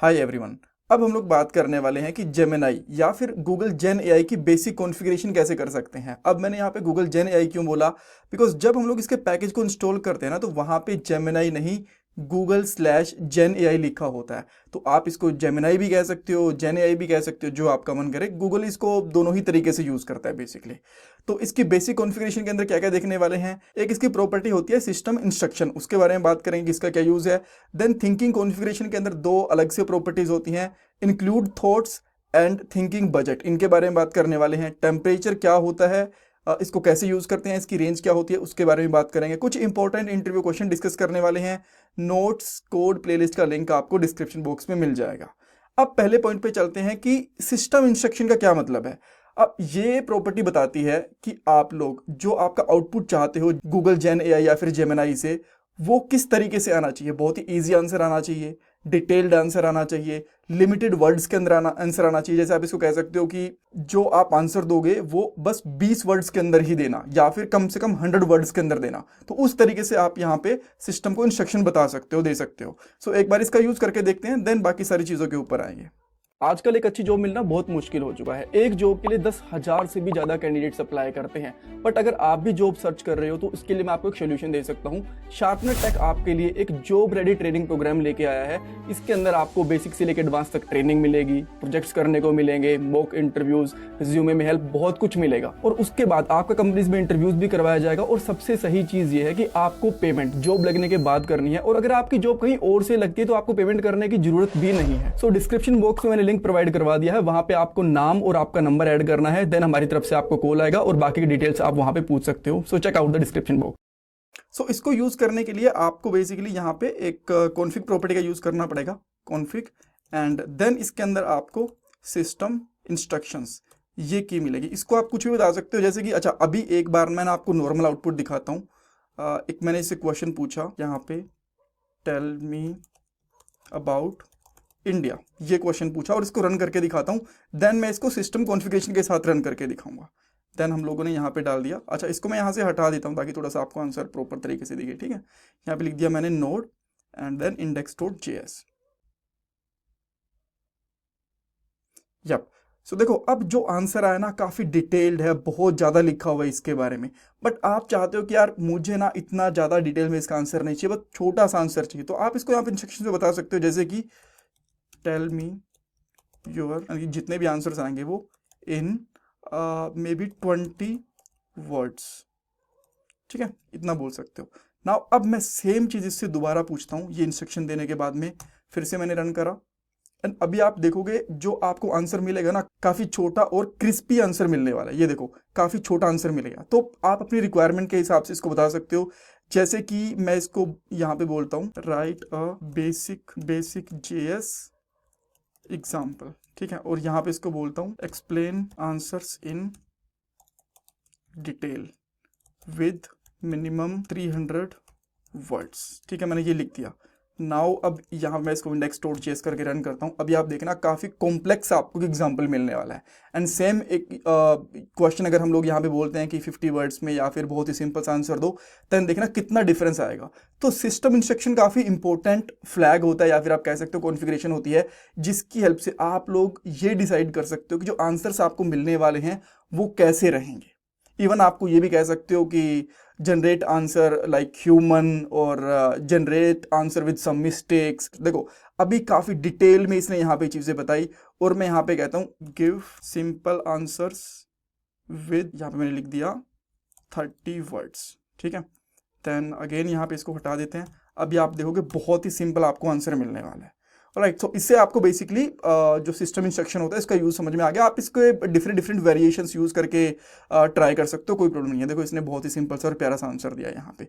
Hi everyone. अब हम लोग बात करने वाले हैं कि जेमिनाई या फिर गूगल जेन एआई की बेसिक कॉन्फ़िगरेशन कैसे कर सकते हैं। अब मैंने यहाँ पे गूगल जेन एआई क्यों बोला, बिकॉज जब हम लोग इसके पैकेज को इंस्टॉल करते हैं ना तो वहाँ पे जेमिनाई नहीं गूगल स्लैश जेन एआई लिखा होता है। तो आप इसको जेमिनाई भी कह सकते हो, जेन एआई भी कह सकते हो, जो आपका मन करे। गूगल इसको दोनों ही तरीके से यूज़ करता है बेसिकली। तो इसकी बेसिक कॉन्फ़िगरेशन के अंदर क्या क्या देखने वाले हैं। एक इसकी प्रॉपर्टी होती है सिस्टम इंस्ट्रक्शन, उसके बारे में बात करेंगे कि इसका क्या यूज़ है। देन थिंकिंग कॉन्फ़िगरेशन के अंदर दो अलग से प्रॉपर्टीज होती हैं, include thoughts and thinking budget, इनके बारे में बात करने वाले हैं। टेम्परेचर क्या होता है, इसको कैसे यूज़ करते हैं, इसकी रेंज क्या होती है, उसके बारे में बात करेंगे। कुछ इंपॉर्टेंट इंटरव्यू क्वेश्चन डिस्कस करने वाले हैं। नोट्स कोड प्लेलिस्ट का लिंक आपको डिस्क्रिप्शन बॉक्स में मिल जाएगा। अब पहले पॉइंट पे चलते हैं कि सिस्टम इंस्ट्रक्शन का क्या मतलब है। अब ये प्रॉपर्टी बताती है कि आप लोग जो आपका आउटपुट चाहते हो गूगल जेन एआई या फिर जेमिनाई से, वो किस तरीके से आना चाहिए। बहुत ही इजी आंसर आना चाहिए, डिटेल्ड आंसर आना चाहिए, लिमिटेड वर्ड्स के अंदर आंसर आना चाहिए। जैसे आप इसको कह सकते हो कि जो आप आंसर दोगे वो बस 20 वर्ड्स के अंदर ही देना, या फिर कम से कम 100 वर्ड्स के अंदर देना। तो उस तरीके से आप यहाँ पे सिस्टम को इंस्ट्रक्शन बता सकते हो, दे सकते हो। सो एक बार इसका यूज करके देखते हैं, देन बाकी सारी चीज़ों के ऊपर आएंगे। आजकल एक अच्छी जॉब मिलना बहुत मुश्किल हो चुका है। एक जॉब के लिए 10,000 से भी ज्यादा कैंडिडेट्स अप्लाई करते हैं। बट अगर आप भी जॉब सर्च कर रहे हो तो इसके लिए मैं आपको एक सोल्यूशन दे सकता हूँ। शार्पनर टेक आपके लिए एक जॉब रेडी ट्रेनिंग प्रोग्राम लेके आया है। इसके अंदर आपको बेसिक से लेकर एडवांस तक ट्रेनिंग मिलेगी, प्रोजेक्ट्स करने को मिलेंगे, मॉक इंटरव्यूज, रिज्यूमे में हेल्प, बहुत कुछ मिलेगा। और उसके बाद आपका कंपनीज में इंटरव्यूज भी करवाया जाएगा। और सबसे सही चीज ये है कि आपको पेमेंट जॉब लगने के बाद करनी है। और अगर आपकी जॉब कहीं और से लगती है तो आपको पेमेंट करने की जरूरत भी नहीं है। सो डिस्क्रिप्शन बॉक्स में मैंने लिंक प्रोवाइड करवा दिया है, वहां पे आपको नाम और आपका नंबर ऐड करना है। देन हमारी तरफ से आपको कॉल आएगा और बाकी की डिटेल्स आप वहां पे पूछ सकते हो। So check out the description box. So इसको यूज करने के लिए आपको बेसिकली यहाँ पे एक कॉन्फिग प्रॉपर्टी का यूज करना पड़ेगा, कॉन्फिग। एंड देन इसके अंदर आपको सिस्टम इंस्ट्रक्शंस ये की मिलेगी। इसको आप कुछ भी बता सकते हो, जैसे कि अच्छा अभी एक बार मैं आपको नॉर्मल आउटपुट दिखाता हूँ। एक मैंने इससे क्वेश्चन पूछा यहाँ पे, टेल मी अबाउट इंडिया, ये क्वेश्चन पूछा और इसको रन करके दिखाता हूँ। देन मैं इसको सिस्टम कॉन्फ़िगरेशन के साथ रन करके दिखाऊंगा। देन हम लोगों ने यहाँ पे डाल दिया। अच्छा इसको मैं यहाँ से हटा देता हूँ ताकि थोड़ा सा आपको आंसर प्रॉपर तरीके से दिखे। ठीक है, यहाँ पे लिख दिया मैंने node and then index.js। Yup, so देखो अब जो आंसर आया ना काफ़ी डिटेल्ड है, बहुत ज़्यादा लिखा हुआ है इसके बारे में। बट आप चाहते हो कि यार मुझे ना इतना ज़्यादा डिटेल में इसका आंसर नहीं चाहिए, बस छोटा सा आंसर चाहिए। तो आप इसको यहाँ पे इंस्ट्रक्शन से बता सकते हो, जैसे कि टेल मी योर, जितने भी आंसर्स आएंगे वो इन मे बी 20 वर्ड्स। ठीक है, इतना बोल सकते हो। नाउ अब मैं सेम चीज़ इससे दोबारा पूछता हूँ, ये इंस्ट्रक्शन देने के बाद में फिर से मैंने रन करा। एंड अभी आप देखोगे जो आपको आंसर मिलेगा ना काफ़ी छोटा और क्रिस्पी आंसर मिलने वाला है। ये देखो काफ़ी छोटा आंसर मिलेगा। तो आप अपनी रिक्वायरमेंट के हिसाब से इसको बता सकते हो। जैसे कि मैं इसको यहाँ पे बोलता हूँ, right a basic JS example. ठीक है, और यहाँ पे इसको बोलता हूँ explain answers in detail with minimum 300 words. ठीक है, मैंने ये लिख दिया। नाउ अब यहाँ मैं इसको index.js करके रन करता हूँ। अभी आप देखना काफ़ी कॉम्प्लेक्स आपको एग्जाम्पल मिलने वाला है। एंड सेम एक क्वेश्चन अगर हम लोग यहाँ पे बोलते हैं कि 50 वर्ड्स में या फिर बहुत ही सिंपल सा आंसर दो, देन देखना कितना डिफरेंस आएगा। तो सिस्टम इंस्ट्रक्शन काफ़ी इंपॉर्टेंट फ्लैग होता है, या फिर आप कह सकते हो कॉन्फ़िगरेशन होती है, जिसकी हेल्प से आप लोग ये डिसाइड कर सकते हो कि जो आंसर्स आपको मिलने वाले हैं वो कैसे रहेंगे। इवन आपको ये भी कह सकते हो कि जनरेट आंसर लाइक ह्यूमन, और generate answer with some mistakes. देखो अभी काफ़ी डिटेल में इसने यहाँ पे चीज़ें बताई, और मैं यहाँ पे कहता हूँ गिव सिंपल आंसर्स विद, यहाँ पे मैंने लिख दिया 30 वर्ड्स। ठीक है, देन अगेन यहाँ पे इसको हटा देते हैं। अभी आप देखोगे बहुत ही सिंपल आपको आंसर मिलने वाला है। राइट, तो इससे आपको बेसिकली जो सिस्टम इंस्ट्रक्शन होता है इसका यूज़ समझ में आ गया। आप इसके डिफरेंट वेरिएशंस यूज़ करके ट्राई कर सकते हो, कोई प्रॉब्लम नहीं है। देखो इसने बहुत ही सिंपल सा और प्यारा सा आंसर दिया यहाँ पे।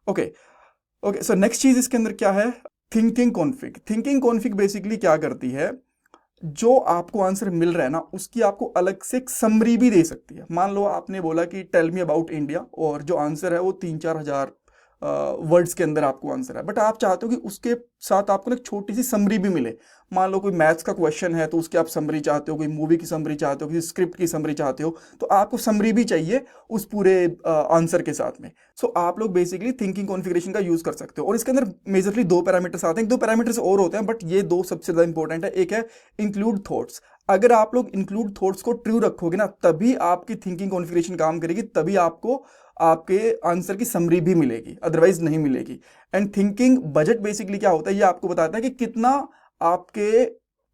ओके, सो नेक्स्ट चीज़ इसके अंदर क्या है, thinking config. Thinking config basically क्या करती है, जो आपको आंसर मिल रहा है ना उसकी आपको अलग से एक समरी भी दे सकती है। मान लो आपने बोला कि टेल मी अबाउट इंडिया, और जो आंसर है वो 3-4 हज़ार वर्ड्स के अंदर आपको आंसर है, बट आप चाहते हो कि उसके साथ आपको एक छोटी सी समरी भी मिले। मान लो कोई मैथ्स का क्वेश्चन है तो उसकी आप समरी चाहते हो, कोई मूवी की समरी चाहते हो, किसी स्क्रिप्ट की समरी चाहते हो, तो आपको समरी भी चाहिए उस पूरे आंसर के साथ में। सो आप लोग बेसिकली थिंकिंग कॉन्फ़िगरेशन का यूज कर सकते हो, और इसके अंदर मेजरली दो पैरामीटर्स आते हैं, दो पैरामीटर्स और होते हैं, बट ये दो सबसे ज्यादा इंपॉर्टेंट है। एक है इंक्लूड थॉट्स। अगर आप लोग इंक्लूड थॉट्स को ट्रू रखोगे ना, तभी आपकी थिंकिंग कॉन्फ़िगरेशन काम करेगी, तभी आपको आपके आंसर की समरी भी मिलेगी, अदरवाइज नहीं मिलेगी। एंड थिंकिंग बजट बेसिकली क्या होता है, ये आपको बताता है कि कितना आपके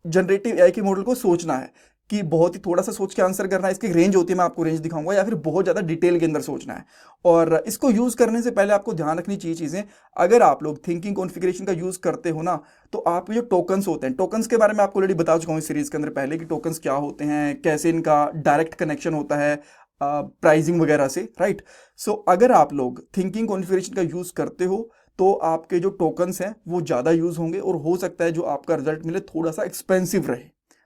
जनरेटिव एआई के मॉडल को सोचना है, कि बहुत ही थोड़ा सा सोच के आंसर करना है, इसकी रेंज होती है, मैं आपको रेंज दिखाऊंगा, या फिर बहुत ज़्यादा डिटेल के अंदर सोचना है। और इसको यूज़ करने से पहले आपको ध्यान रखनी चाहिए चीज़ें। अगर आप लोग थिंकिंग कॉन्फ़िगरेशन का यूज़ करते हो ना, तो आप जो टोकन्स होते हैं, टोकन्स के बारे में आपको ऑलरेडी बता चुका हूँ इस सीरीज़ के अंदर पहले, कि टोकन्स क्या होते हैं, कैसे इनका डायरेक्ट कनेक्शन होता है प्राइजिंग वगैरह से, राइट। सो अगर आप लोग थिंकिंग कॉन्फ़िगरेशन का यूज़ करते हो, तो आपके जो टोकन्स हैं वो ज़्यादा यूज़ होंगे, और हो सकता है जो आपका रिजल्ट मिले थोड़ा सा एक्सपेंसिव रहे,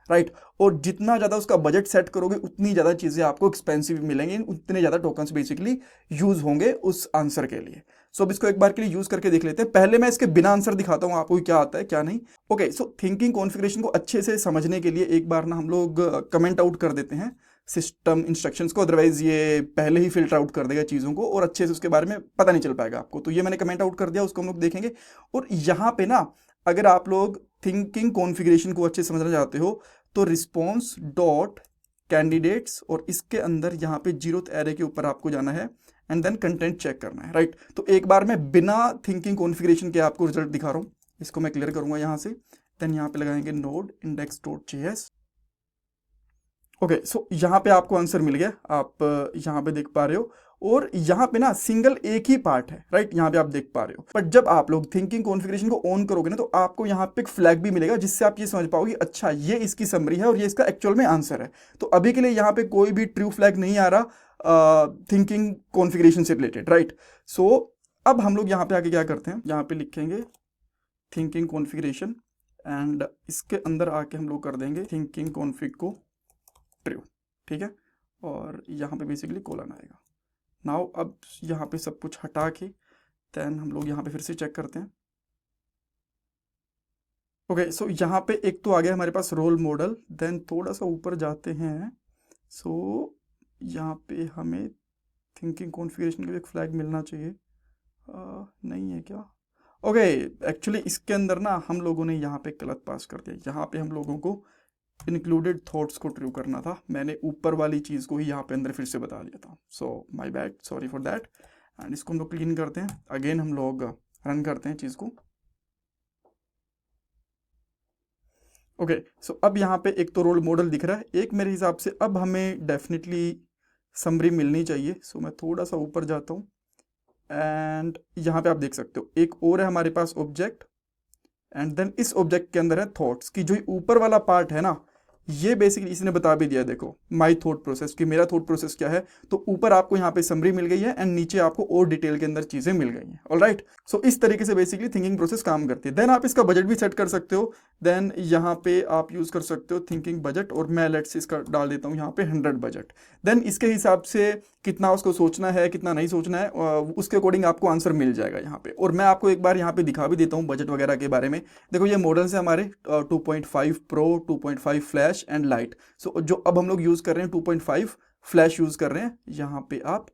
राइट। और जितना ज़्यादा उसका बजट सेट करोगे, उतनी ज़्यादा चीज़ें आपको एक्सपेंसिव मिलेंगी, उतने ज़्यादा टोकन्स बेसिकली यूज़ होंगे उस आंसर के लिए। सो अब इसको एक बार के लिए यूज़ करके देख लेते हैं। पहले मैं इसके बिना आंसर दिखाता हूँ आपको क्या आता है क्या नहीं। ओके, सो थिंकिंग कॉन्फ़िगरेशन को अच्छे से समझने के लिए एक बार ना हम लोग कमेंट आउट कर देते हैं सिस्टम इंस्ट्रक्शंस को, अदरवाइज ये पहले ही फिल्टर आउट कर देगा चीज़ों को, और अच्छे से उसके बारे में पता नहीं चल पाएगा आपको। तो ये मैंने कमेंट आउट कर दिया, उसको हम लोग देखेंगे। और यहाँ पे ना, अगर आप लोग थिंकिंग कॉन्फ़िगरेशन को अच्छे से समझना चाहते हो, तो रिस्पॉन्स डॉट कैंडिडेट्स, और इसके अंदर यहाँ पे जीरोथ एरे के ऊपर आपको जाना है, एंड देन कंटेंट चेक करना है, राइट। तो एक बार मैं बिना थिंकिंग कॉन्फ़िगरेशन के आपको रिजल्ट दिखा रहा हूँ, इसको मैं क्लियर करूंगा यहाँ से। देन यहाँ पे लगाएंगे node index dot JS. Okay, so यहाँ पे आपको आंसर मिल गया, आप यहाँ पे देख पा रहे हो। और यहाँ पे ना सिंगल एक ही पार्ट है, राइट, यहाँ पे आप देख पा रहे हो। बट जब आप लोग थिंकिंग कॉन्फ़िगरेशन को ऑन करोगे ना, तो आपको यहाँ पे एक फ्लैग भी मिलेगा, जिससे आप ये समझ पाओगे अच्छा ये इसकी समरी है और ये इसका एक्चुअल में आंसर है। तो अभी के लिए यहाँ पे कोई भी ट्रू फ्लैग नहीं आ रहा थिंकिंग कॉन्फ़िगरेशन से रिलेटेड, राइट। सो अब हम लोग यहाँ पे आके क्या करते हैं, यहाँ पे लिखेंगे थिंकिंग कॉन्फ़िगरेशन, एंड इसके अंदर आके हम लोग कर देंगे थिंकिंग कॉन्फ़िग को ट्रू, ठीक है। और यहाँ पे बेसिकली कोलन आएगा। नाउ अब यहाँ पे सब कुछ हटा के देन हम लोग यहाँ पे फिर से चेक करते हैं। ओके, सो यहाँ पे एक तो आ गया हमारे पास रोल मॉडल। देन थोड़ा सा ऊपर जाते हैं, सो यहाँ पे हमें थिंकिंग कॉन्फ़िगरेशन का एक फ्लैग मिलना चाहिए। नहीं है क्या? ओके, एक्चुअली इसके अंदर ना हम लोगों ने यहाँ पे गलत पास कर दिया। यहाँ पे हम लोगों को इंक्लूडेड थॉट्स को ट्रू करना था, मैंने ऊपर वाली चीज़ को ही यहाँ पे अंदर फिर से बता दिया था। So my bad, sorry for that. And इसको हम लोग क्लीन करते हैं, अगेन हम लोग रन करते हैं चीज़ को। ओके, सो अब यहाँ पे एक तो रोल मॉडल दिख रहा है, एक मेरे हिसाब से अब हमें डेफिनेटली समरी मिलनी चाहिए। सो मैं थोड़ा सा ऊपर जाता हूँ, एंड यहाँ पे आप देख सकते हो एक और है हमारे पास ऑब्जेक्ट, एंड देन इस ऑब्जेक्ट के अंदर है थॉट्स की। जो ऊपर वाला पार्ट है ना, ये बेसिकली इसने बता भी दिया, देखो माय थॉट प्रोसेस, कि मेरा थॉट प्रोसेस क्या है। तो ऊपर आपको यहाँ पे समरी मिल गई है, एंड नीचे आपको और डिटेल के अंदर चीजें मिल गई हैं। ऑलराइट, सो इस तरीके से बेसिकली थिंकिंग प्रोसेस काम करती है। देन आप इसका बजट भी सेट कर सकते हो। देन यहाँ पे आप यूज कर सकते हो थिंकिंग बजट, और मैं लेट्स इसका डाल देता हूँ यहाँ पे 100 बजट। देन इसके हिसाब से कितना उसको सोचना है, कितना नहीं सोचना है, उसके अकॉर्डिंग आपको आंसर मिल जाएगा यहाँ पे। और मैं आपको एक बार यहाँ पे दिखा भी देता हूँ बजट वगैरह के बारे में। देखो ये मॉडल्स है हमारे 2.5 प्रो, 2.5 फ्लैश एंड लाइट। सो जो अब हम लोग यूज़ कर रहे हैं 2.5 फ्लैश यूज़ कर रहे हैं, यहाँ पे आप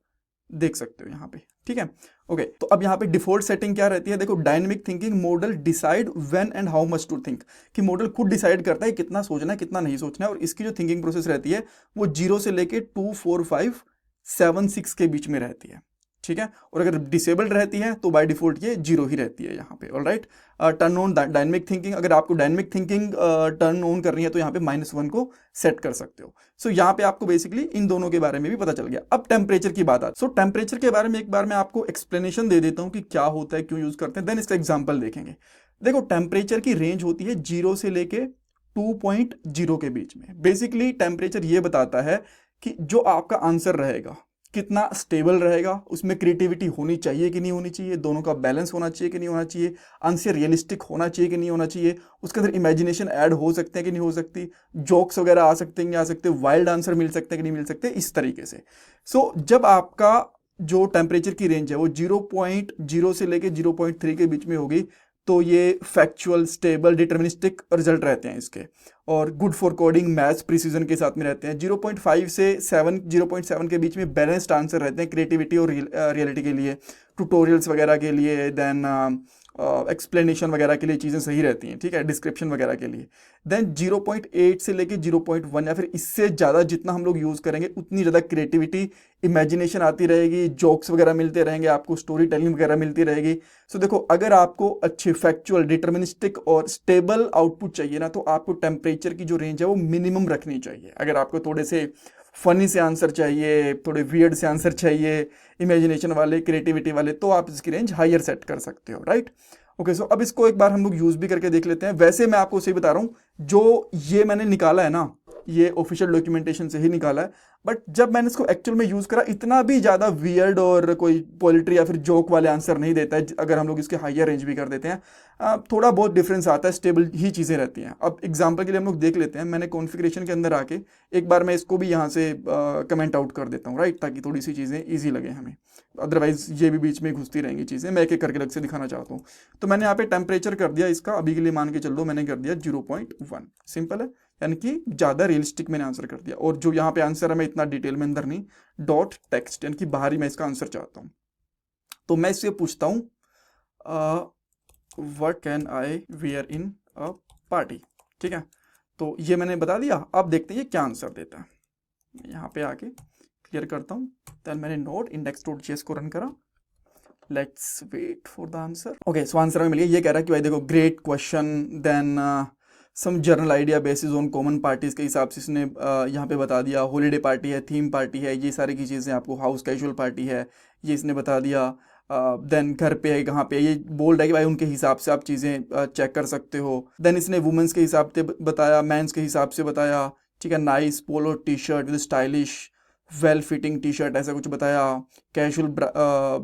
देख सकते हो यहाँ पे, ठीक है। ओके, तो अब यहाँ पे डिफॉल्ट सेटिंग क्या रहती है, देखो dynamic thinking model decide when and how much to think, कि मॉडल खुद डिसाइड करता है कितना सोचना है कितना नहीं सोचना है। और इसकी जो थिंकिंग प्रोसेस रहती है वो 0 से लेके 2, 4, 5, 7, 6 के बीच में रहती है, ठीक है। और अगर डिसेबल्ड रहती है तो बाय डिफॉल्ट ये 0 ही रहती है यहाँ पे। Alright, turn on dynamic thinking, अगर आपको डायनेमिक थिंकिंग टर्न ऑन करनी है तो यहाँ पे -1 को सेट कर सकते हो। सो यहाँ पे आपको बेसिकली इन दोनों के बारे में भी पता चल गया। अब टेम्परेचर की बात आती है। सो टेम्परेचर के बारे में एक बार मैं आपको एक्सप्लेनेशन दे देता हूँ कि क्या होता है, क्यों यूज करते हैं, देन इसका एग्जाम्पल देखेंगे। देखो टेम्परेचर की रेंज होती है 0 से लेके 2.0 के बीच में। बेसिकली टेम्परेचर ये बताता है कि जो आपका आंसर रहेगा कितना स्टेबल रहेगा, उसमें क्रिएटिविटी होनी चाहिए कि नहीं होनी चाहिए, दोनों का बैलेंस होना चाहिए कि नहीं होना चाहिए, आंसर रियलिस्टिक होना चाहिए कि नहीं होना चाहिए, उसके अंदर इमेजिनेशन ऐड हो सकते हैं कि नहीं हो सकती, जोक्स वगैरह आ सकते हैं, आ सकते, वाइल्ड आंसर मिल सकते हैं कि नहीं मिल सकते, इस तरीके से। सो जब आपका जो टेम्परेचर की रेंज है वो 0.0 से लेके 0.3 के बीच में होगी, तो ये फैक्चुअल, स्टेबल, डिटर्मिनिस्टिक रिजल्ट रहते हैं इसके, और good for coding, maths, precision के साथ में रहते हैं। 0.5 से 0.7 के बीच में बैलेंस्ड आंसर रहते हैं क्रिएटिविटी और रियलिटी के लिए, ट्यूटोरियल्स वगैरह के लिए, देन एक्सप्लेनेशन वगैरह के लिए चीज़ें सही रहती हैं, ठीक है, डिस्क्रिप्शन वगैरह के लिए। देन 0.8 से लेके 0.1 या फिर इससे ज़्यादा जितना हम लोग यूज़ करेंगे उतनी ज़्यादा क्रिएटिविटी, इमेजिनेशन आती रहेगी, जोक्स वगैरह मिलते रहेंगे आपको, स्टोरी टेलिंग वगैरह मिलती रहेगी। सो देखो, अगर आपको अच्छे फैक्चुअल, डिटर्मिनिस्टिक और स्टेबल आउटपुट चाहिए ना, तो आपको टेम्परेचर की जो रेंज है वो मिनिमम रखनी चाहिए। अगर आपको थोड़े से फनी से आंसर चाहिए, थोड़े वियर्ड से आंसर चाहिए, इमेजिनेशन वाले, क्रिएटिविटी वाले, तो आप इसकी रेंज हायर सेट कर सकते हो, राइट। ओके, सो अब इसको एक बार हम लोग यूज़ भी करके देख लेते हैं। वैसे मैं आपको सही बता रहा हूँ, जो ये मैंने निकाला है ना, ये ऑफिशियल डॉक्यूमेंटेशन से ही निकाला है, बट जब मैंने इसको एक्चुअल में यूज़ करा, इतना भी ज़्यादा वियर्ड और कोई पोलिट्री या फिर जोक वाले आंसर नहीं देता है। अगर हम लोग इसके हायर रेंज भी कर देते हैं, थोड़ा बहुत डिफरेंस आता है, स्टेबल ही चीज़ें रहती हैं। अब एग्जांपल के लिए हम लोग देख लेते हैं। मैंने कॉन्फ़िगरेशन के अंदर आके एक बार मैं इसको भी यहाँ से कमेंट आउट कर देता हूँ, राइट, ताकि थोड़ी सी चीज़ें ईजी लगे हमें, अदरवाइज ये भी बीच में घुसती रहेंगी चीज़ें। मैं एक एक करके अलग से दिखाना चाहता हूँ। तो मैंने यहाँ पे टेम्परेचर कर दिया इसका, अभी के लिए मान के चल दो, मैंने कर दिया 0.1, सिंपल है, यानी कि ज़्यादा रियलिस्टिक मैंने आंसर कर दिया। और जो यहाँ पे आंसर है, मैं इतना डिटेल में अंदर नहीं, डॉट टेक्स्ट यानी कि बाहरी मैं इसका आंसर चाहता हूँ। तो मैं इससे पूछता हूँ what can I wear in a party, ठीक है। तो ये मैंने बता दिया। अब देखते हैं ये क्या आंसर देता है। यहाँ पे आके क्लियर करता हूँ। देन मैंने नोट index.js को रन करा। Let's wait for the answer. Okay, so answer हमें मिल गया। ये कह रहा है कि भाई देखो, great question, then some general idea basis on common parties के हिसाब से इसने यहाँ पे बता दिया। हॉलीडे पार्टी है, थीम पार्टी है, ये सारी की चीज़ें आपको, हाउस कैजुअल पार्टी है, ये इसने बता दिया। देन घर पे है, कहाँ पे है, ये बोल रहा है कि भाई उनके हिसाब से आप चीज़ें चेक कर सकते हो। देन इसने वुमेंस के हिसाब से बताया, मैंस के हिसाब से बताया, ठीक है। Nice polo T shirt with stylish well fitting T shirt, ऐसा कुछ बताया। कैजुअल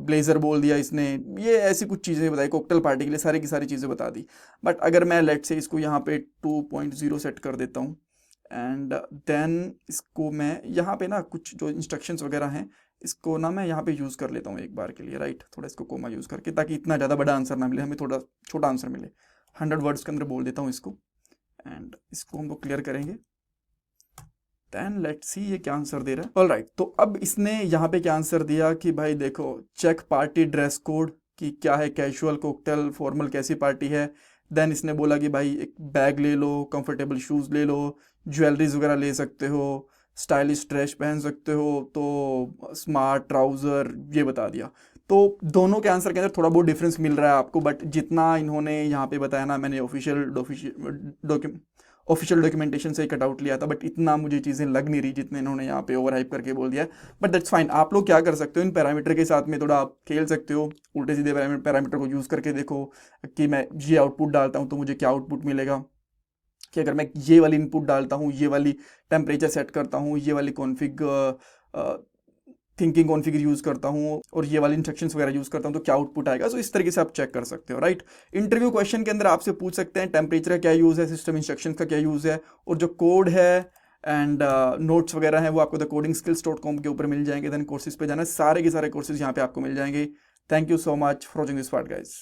ब्लेजर बोल दिया इसने, ये ऐसी कुछ चीज़ें बताई। कॉकटेल पार्टी के लिए सारी की सारी चीज़ें बता दी। बट अगर मैं लेट से इसको यहाँ पे 2.0 सेट कर देता हूँ, एंड देन इसको मैं यहाँ पे ना कुछ जो इंस्ट्रक्शंस वगैरह हैं, इसको ना मैं यहाँ पे यूज़ कर लेता हूँ एक बार के लिए, राइट। थोड़ा इसको कोमा यूज़ करके, ताकि इतना ज़्यादा बड़ा आंसर ना मिले हमें, थोड़ा छोटा आंसर मिले। 100 वर्ड्स के अंदर बोल देता हूँ इसको, एंड इसको हम लोग क्लियर करेंगे। देन लेट्स सी ये क्या आंसर दे रहा है। ऑलराइट, तो अब इसने यहाँ पे क्या आंसर दिया कि भाई देखो, चेक पार्टी ड्रेस कोड कि क्या है, कैजुअल, कॉकटेल, फॉर्मल, कैसी पार्टी है। देन इसने बोला कि भाई एक बैग ले लो, कंफर्टेबल शूज़ ले लो, ज्वेलरीज वगैरह ले सकते हो, स्टाइलिश ड्रेस पहन सकते हो, तो स्मार्ट ट्राउज़र, ये बता दिया। तो दोनों के आंसर के अंदर थोड़ा बहुत डिफरेंस मिल रहा है आपको, बट जितना इन्होंने यहाँ पे बताया ना, मैंने ऑफिशियल डॉक्यूमेंटेशन से ही कट आउट लिया था, बट इतना मुझे चीज़ें लग नहीं रही जितने इन्होंने यहाँ पे ओवर हाइप करके बोल दिया है। But that's fine. आप लोग क्या कर सकते हो, इन पैरामीटर के साथ में थोड़ा आप खेल सकते हो, उल्टे सीधे पैरामीटर को यूज़ करके देखो कि मैं ये आउटपुट डालता हूँ तो मुझे क्या आउटपुट मिलेगा, कि अगर मैं ये वाली इनपुट डालता हूँ, ये वाली टेम्परेचर सेट करता हूँ, ये वाली कॉन्फ़िग थिंकिंग कॉन्फ़िगर यूज़ करता हूँ, और ये वाली इंस्ट्रक्शंस वगैरह यूज़ करता हूँ, तो क्या आउटपुट आएगा। सो इस तरीके से आप चेक कर सकते हो, राइट। इंटरव्यू क्वेश्चन के अंदर आपसे पूछ सकते हैं टेम्परेचर का क्या यूज़ है, सिस्टम इंस्ट्रक्शंस का क्या यूज़ है, और जो कोड है एंड नोट्स वगैरह हैं वो आपको द codingskills.com के ऊपर मिल जाएंगे। देन कोर्सेज पे जाना, सारे के सारे कोर्सेज यहाँ पे आपको मिल जाएंगे। Thank you so much for watching this part guys.